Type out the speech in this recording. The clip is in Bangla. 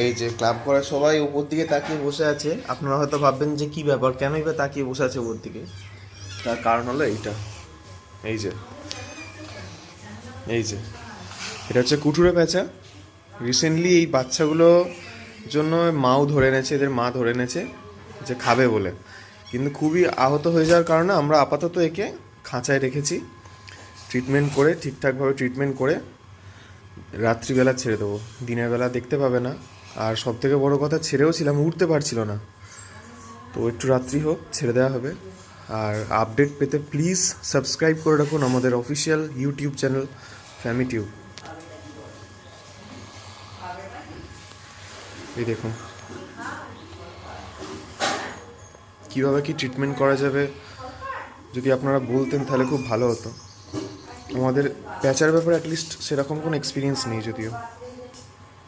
এই যে ক্লাব করে সবাই উপর দিকে তাকিয়ে বসে আছে। আপনারা হয়তো ভাববেন যে কি ব্যাপার, কেনই বা তাকিয়ে বসে আছে উপর দিকে। তার কারণ হলো এইটা, এই যে এই যে এটা হচ্ছে কুঠুরে প্যাঁচা। রিসেন্টলি এই বাচ্চাগুলো জন্য মাও ধরে এনেছে, এদের মা ধরে এনেছে যে খাবে বলে, কিন্তু খুবই আহত হয়ে যাওয়ার কারণে আমরা আপাতত একে খাঁচায় রেখেছি। ট্রিটমেন্ট করে, ঠিকঠাকভাবে ট্রিটমেন্ট করে রাত্রিবেলা ছেড়ে দেবো, দিনের বেলা দেখতে পাবে না। আর সব থেকে বড়ো কথা, ছেড়েও ছিলাম, উঠতে পারছিল না, তো একটু রাত্রি হোক ছেড়ে দেওয়া হবে। আর আপডেট পেতে প্লিজ সাবস্ক্রাইব করে রাখুন আমাদের অফিসিয়াল ইউটিউব চ্যানেল ফ্যামিটিউব। এই দেখুন কীভাবে কি ট্রিটমেন্ট করা যাবে, যদি আপনারা বলতেন তাহলে খুব ভালো হতো। আমাদের প্যাঁচার ব্যাপারে অ্যাটলিস্ট সেরকম কোনো এক্সপিরিয়েন্স নেই যদিও।